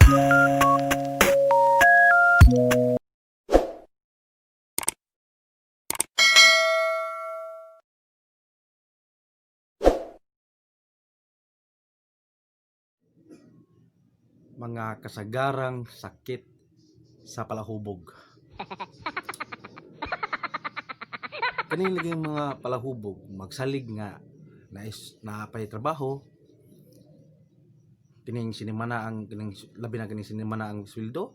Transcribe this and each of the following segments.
Mga kasagarang sakit sa palahubog. Kaning laging mga palahubog magsalig nga naapay trabaho, kining sinimana ang kining labi na kining sinimana ang sweldo.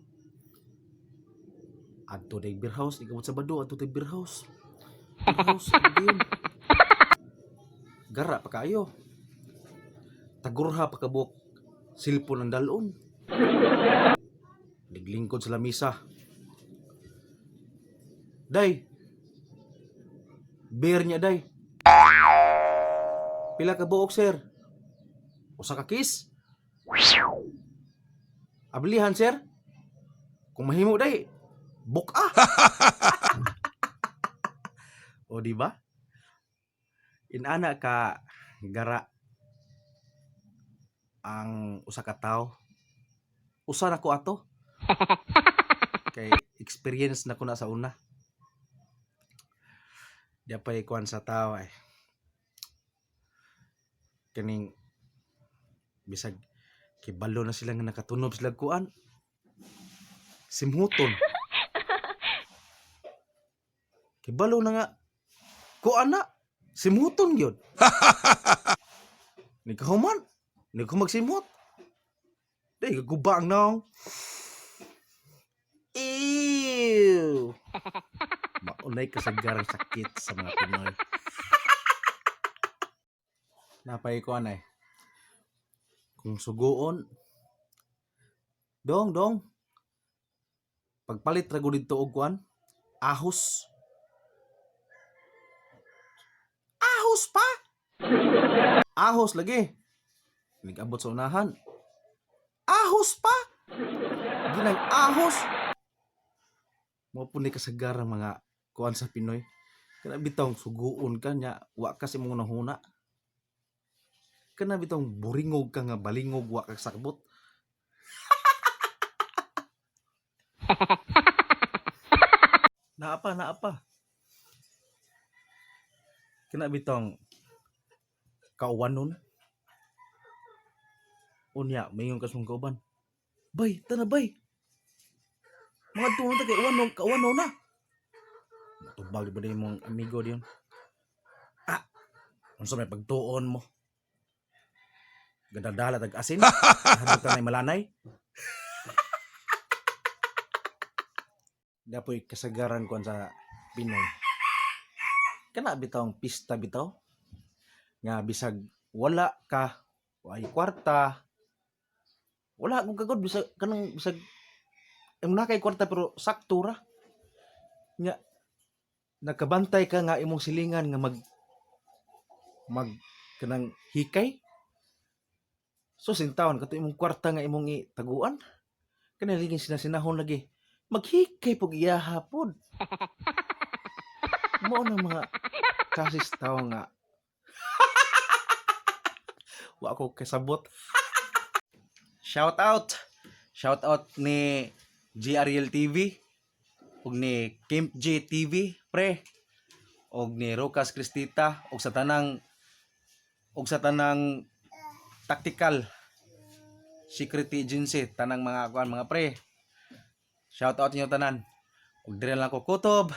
Adto day beer house, ikamot Sabado adto day beer house. Beer house again. Gara pa kayo. Tagurha pa kabuk silpon ang dalon. Liglingkod sa lamisa. Day. Beer niya day. Pila ka buok sir? Usa ka kiss? Abilihan sir? Kung mahimo day, buka. O di ba? Inana ka gara ang usa ka tawo. Usa na ko ato. Kay experience na ko na sa una. Di pa'y kuan sa tao ay. Kaning bisag kibalo na sila nga nakatunob sila kuan. Simhuton. Kibalo na nga kuan na simhuton gyud. Ni kahuman, ni ko magsimhot. Day gubang nong. Ew. Maunay kasagarang sakit sa mga Pinoy. Napay ko anay. Kung suguon, dong, pagpalit ra gud dito og kuan, ahos. Ahos pa? Ahos lagi. Nag-abot sa unahan. Ahos pa? Ginang ahos. Mao po ni kasagarang mga kuan sa Pinoy. Kana bitong suguon ka nya, wa ka si mong nahuna. Kana bitong buringog ka nga balingog wa ka sakbot. Naapa. Kana bitong kauwanon. Unya, mayon ka sung kauban. Bay, tana bay. Mga tunon ta kay kauwanon na. Tubag ba din mong amigo diyon? Unsa may pagtuon mo? Gadadala tag asin? Hadto ta nay malanay? Dapoy kasagaran ko sa Pinoy. Kana bitawng pista bitaw nga bisag wala ka way kwarta, wala kung kagod bisag kanang bisag imong kay kwarta pero sakto ra nya nakabantay ka nga imong silingan nga mag kanang hikay. So sintawon kato imong kwarta nga imong itaguan. Kana ligin sinasinahon lagi. Maghikay pug iya hapon. Mao na mga kasis tawo nga wa ko kasabot. Shout out ni GRL TV ug ni Camp J TV pre ug ni Rocas Cristita ug sa tanang tactical security agency tanang mga kuan mga pre. Shout out niyo tanan. Ug dire lang ko kutob.